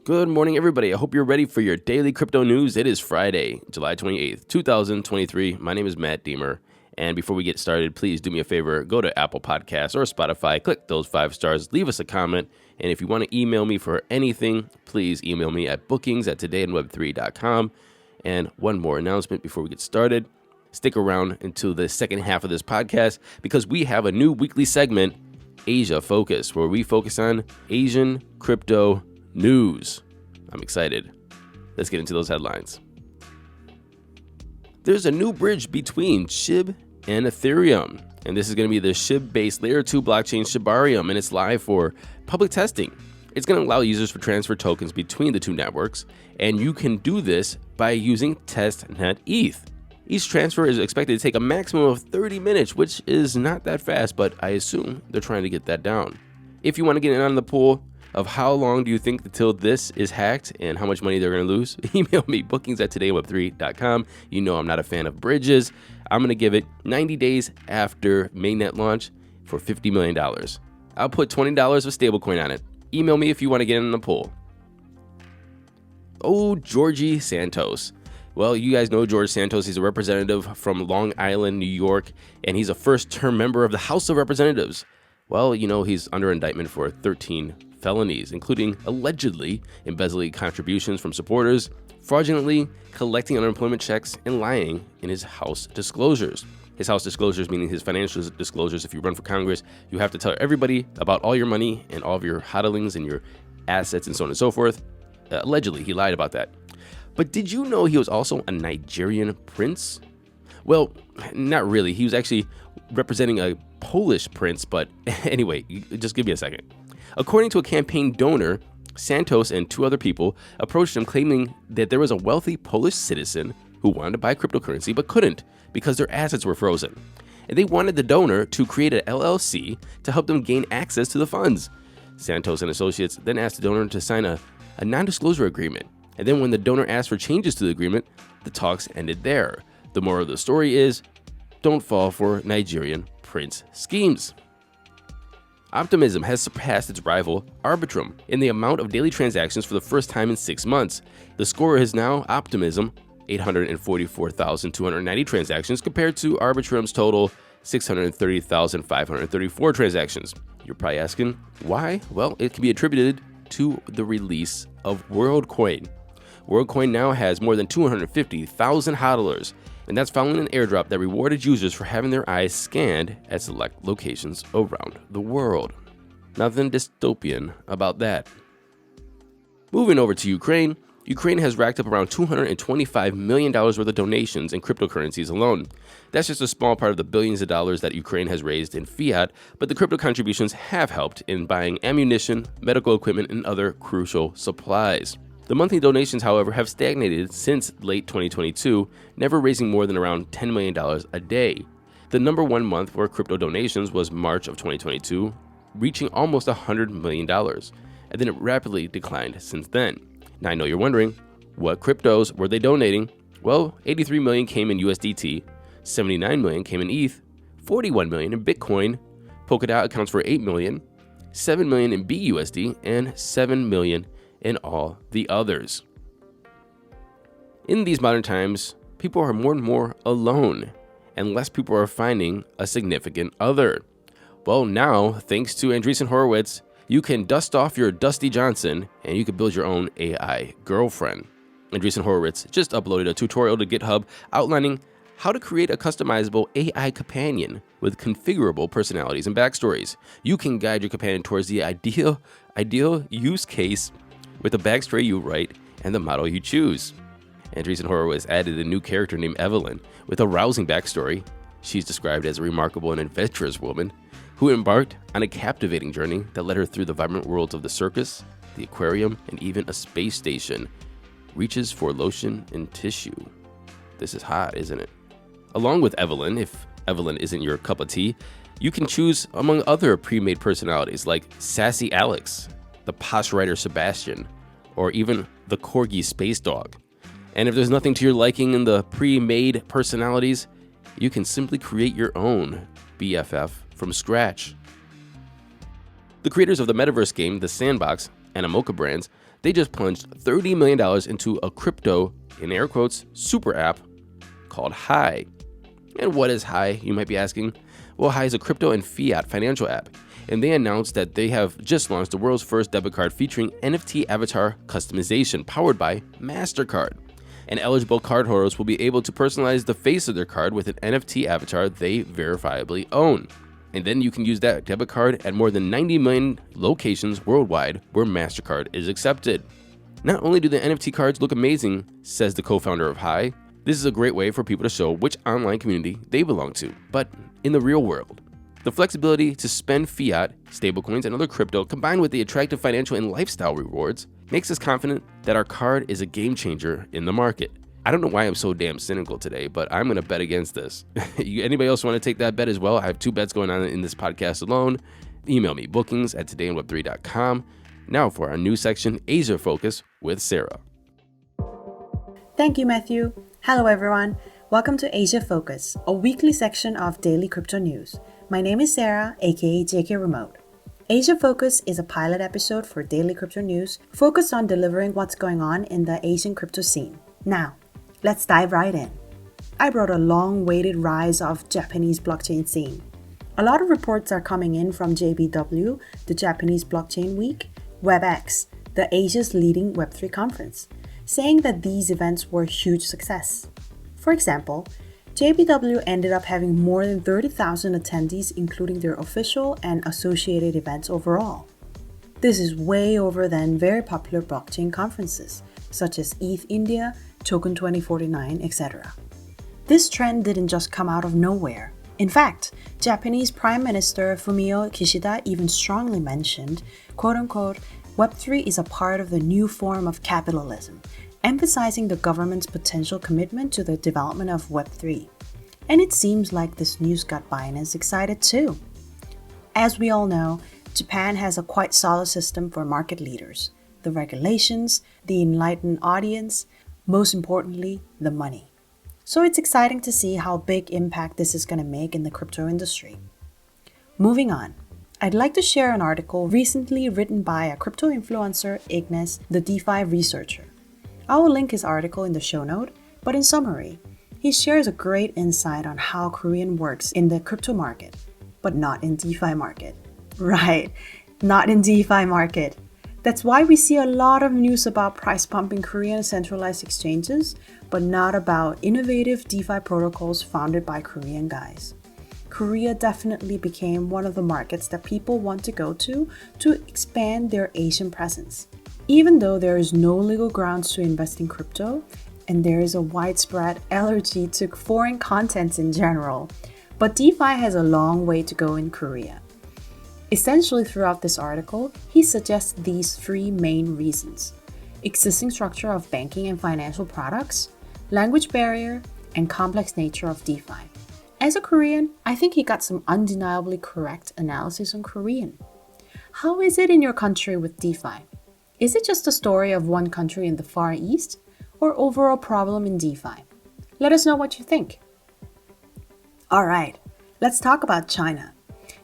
Good morning, everybody. I hope you're ready for your daily crypto news. It is Friday, July 28th, 2023. My name is Matt Deemer. And before we get started, please do me a favor. Go to Apple Podcasts or Spotify. Click those 5 stars. Leave us a comment. And if you want to email me for anything, please email me at bookings@todayinweb3.com. And one more announcement before we get started. Stick around until the second half of this podcast because we have a new weekly segment, Asia Focus, where we focus on Asian crypto news. I'm excited. Let's get into those headlines. There's a new bridge between Shib and Ethereum, and this is going to be the Shib-based Layer 2 blockchain Shibarium, and it's live for public testing. It's going to allow users to transfer tokens between the two networks, and you can do this by using testnet ETH. Each transfer is expected to take a maximum of 30 minutes, which is not that fast, but I assume they're trying to get that down. If you want to get in on the pool of how long do you think until this is hacked and how much money they're going to lose, email me, bookings@todayinweb3.com. You know I'm not a fan of bridges. I'm going to give it 90 days after mainnet launch for $50 million. I'll put $20 of stablecoin on it. Email me if you want to get in the pool. Oh, George Santos. Well, you guys know George Santos. He's a representative from Long Island, New York, and he's a first-term member of the House of Representatives. Well, you know, he's under indictment for 13 felonies, including allegedly embezzling contributions from supporters, fraudulently collecting unemployment checks, and lying in his House disclosures. His House disclosures, meaning his financial disclosures. If you run for Congress, you have to tell everybody about all your money and all of your hodlings and your assets and so on and so forth. Allegedly, he lied about that. But did you know he was also a Nigerian prince? Well, not really. He was actually representing a Polish prince, but anyway, just give me a second. According to a campaign donor, Santos and 2 other people approached him claiming that there was a wealthy Polish citizen who wanted to buy cryptocurrency but couldn't because their assets were frozen. And they wanted the donor to create an LLC to help them gain access to the funds. Santos and associates then asked the donor to sign a non-disclosure agreement. And then when the donor asked for changes to the agreement, the talks ended there. The moral of the story is, don't fall for Nigerian prince schemes. Optimism has surpassed its rival Arbitrum in the amount of daily transactions for the first time in 6 months. The score is now Optimism, 844,290 transactions compared to Arbitrum's total 630,534 transactions. You're probably asking, why? Well, it can be attributed to the release of Worldcoin. Worldcoin now has more than 250,000 hodlers, and that's following an airdrop that rewarded users for having their eyes scanned at select locations around the world. Nothing dystopian about that. Moving over to Ukraine, Ukraine has racked up around $225 million worth of donations in cryptocurrencies alone. That's just a small part of the billions of dollars that Ukraine has raised in fiat, but the crypto contributions have helped in buying ammunition, medical equipment, and other crucial supplies. The monthly donations, however, have stagnated since late 2022, never raising more than around $10 million a day. The number one month for crypto donations was March of 2022, reaching almost $100 million, and then it rapidly declined since then. Now I know you're wondering, what cryptos were they donating? Well, 83 million came in USDT, 79 million came in ETH, 41 million in Bitcoin, Polkadot accounts for 8 million, 7 million in BUSD, and 7 million in all the others. In these modern times, people are more and more alone, and less people are finding a significant other. Well, now, thanks to Andreessen Horowitz, you can dust off your Dusty Johnson and you can build your own AI girlfriend. Andreessen Horowitz just uploaded a tutorial to GitHub outlining how to create a customizable AI companion with configurable personalities and backstories. You can guide your companion towards the ideal use case with the backstory you write and the model you choose. Andreessen Horowitz added a new character named Evelyn with a rousing backstory. She's described as a remarkable and adventurous woman who embarked on a captivating journey that led her through the vibrant worlds of the circus, the aquarium, and even a space station. Reaches for lotion and tissue. This is hot, isn't it? Along with Evelyn, if Evelyn isn't your cup of tea, you can choose among other pre-made personalities like Sassy Alex, the posh writer Sebastian, or even the corgi space dog. And if there's nothing to your liking in the pre-made personalities, you can simply create your own BFF from scratch. The creators of the Metaverse game, The Sandbox, Animoca Brands, they just plunged $30 million into a crypto, in air quotes, super app called Hi. And what is Hi, you might be asking? Well, Hi is a crypto and fiat financial app, and they announced that they have just launched the world's first debit card featuring NFT avatar customization powered by MasterCard. And eligible cardholders will be able to personalize the face of their card with an NFT avatar they verifiably own. And then you can use that debit card at more than 90 million locations worldwide where MasterCard is accepted. Not only do the NFT cards look amazing, says the co-founder of Hi, this is a great way for people to show which online community they belong to, but in the real world. The flexibility to spend fiat, stablecoins, and other crypto combined with the attractive financial and lifestyle rewards makes us confident that our card is a game changer in the market. I don't know why I'm so damn cynical today, but I'm going to bet against this. Anybody else want to take that bet as well? I have 2 bets going on in this podcast alone. Email me, bookings@todayinweb3.com. Now for our new section, Asia Focus with Sarah. Thank you, Matthew. Hello, everyone. Welcome to Asia Focus, a weekly section of daily crypto news. My name is Sarah, aka JK Remote. Asia Focus is a pilot episode for daily crypto news focused on delivering what's going on in the Asian crypto scene. Now, let's dive right in. I brought a long-awaited rise of Japanese blockchain scene. A lot of reports are coming in from JBW, the Japanese Blockchain Week, WebX, the Asia's leading Web3 conference, saying that these events were a huge success. For example, JBW ended up having more than 30,000 attendees, including their official and associated events overall. This is way over than very popular blockchain conferences, such as ETH India, Token 2049, etc. This trend didn't just come out of nowhere. In fact, Japanese Prime Minister Fumio Kishida even strongly mentioned, quote-unquote, Web3 is a part of the new form of capitalism, emphasizing the government's potential commitment to the development of Web3. And it seems like this news got Binance excited too. As we all know, Japan has a quite solid system for market leaders, the regulations, the enlightened audience, most importantly, the money. So it's exciting to see how big impact this is going to make in the crypto industry. Moving on, I'd like to share an article recently written by a crypto influencer, Ignis, the DeFi researcher. I will link his article in the show note, but in summary, he shares a great insight on how Korean works in the crypto market, but not in DeFi market. Right, not in DeFi market. That's why we see a lot of news about price pumping Korean centralized exchanges, but not about innovative DeFi protocols founded by Korean guys. Korea definitely became one of the markets that people want to go to expand their Asian presence. Even though there is no legal grounds to invest in crypto, and there is a widespread allergy to foreign contents in general, but DeFi has a long way to go in Korea. Essentially, throughout this article, he suggests these 3 main reasons: existing structure of banking and financial products, language barrier, and complex nature of DeFi. As a Korean, I think he got some undeniably correct analysis on Korean. How is it in your country with DeFi? Is it just a story of one country in the Far East, or overall problem in DeFi? Let us know what you think. Alright, let's talk about China.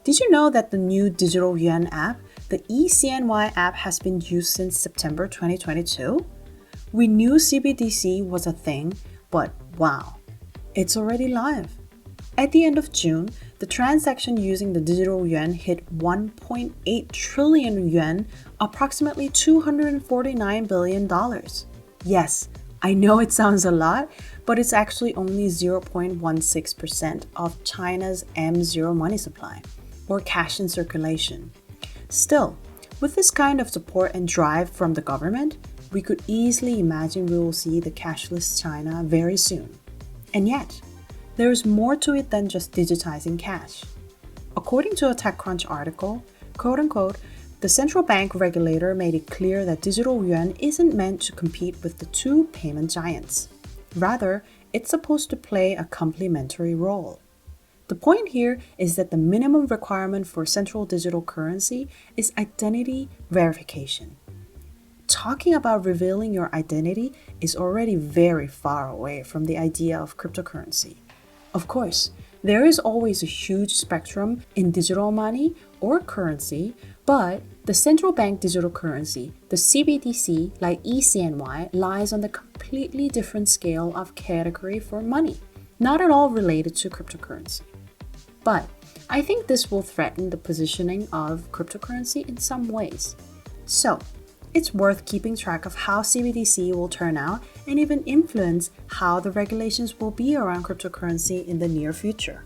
Did you know that the new digital yuan app, the eCNY app, has been used since September 2022? We knew CBDC was a thing, but wow, it's already live. At the end of June, the transaction using the digital yuan hit 1.8 trillion yuan, approximately $249 billion. Yes, I know it sounds a lot, but it's actually only 0.16% of China's M0 money supply, or cash in circulation. Still, with this kind of support and drive from the government, we could easily imagine we will see the cashless China very soon. And yet, there is more to it than just digitizing cash. According to a TechCrunch article, quote-unquote, the central bank regulator made it clear that digital yuan isn't meant to compete with the 2 payment giants. Rather, it's supposed to play a complementary role. The point here is that the minimum requirement for central digital currency is identity verification. Talking about revealing your identity is already very far away from the idea of cryptocurrency. Of course, There is always a huge spectrum in digital money or currency, but the central bank digital currency, the CBDC, like ECNY, lies on the completely different scale of category for money, not at all related to cryptocurrency. But I think this will threaten the positioning of cryptocurrency in some ways. So, it's worth keeping track of how CBDC will turn out and even influence how the regulations will be around cryptocurrency in the near future.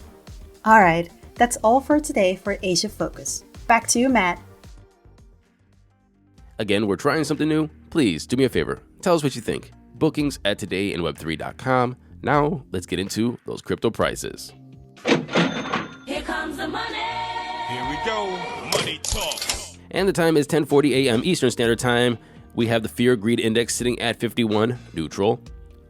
Alright, that's all for today for Asia Focus. Back to you, Matt. Again, we're trying something new. Please do me a favor. Tell us what you think. Bookings at todayinweb3.com. Now, let's get into those crypto prices. Here comes the money. Here we go. Money talk. And the time is 10:40 a.m. Eastern Standard Time. We have the Fear Greed Index sitting at 51, neutral.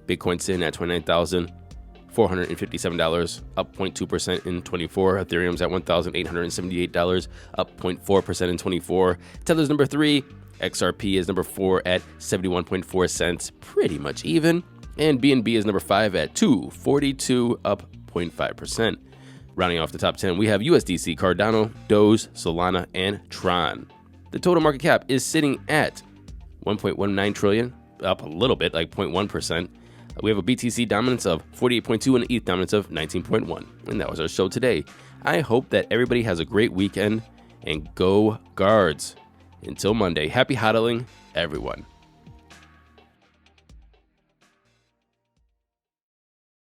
Bitcoin sitting at $29,457, up 0.2% in 24. Ethereum's at $1,878, up 0.4% in 24. Tether's number 3. XRP is number 4 at 71.4 cents, pretty much even. And BNB is number 5 at $2.42, up 0.5%. Rounding off the top 10, we have USDC, Cardano, Doge, Solana, and Tron. The total market cap is sitting at 1.19 trillion, up a little bit, like 0.1%. We have a BTC dominance of 48.2 and an ETH dominance of 19.1. And that was our show today. I hope that everybody has a great weekend, and go Guards. Until Monday, happy hodling, everyone.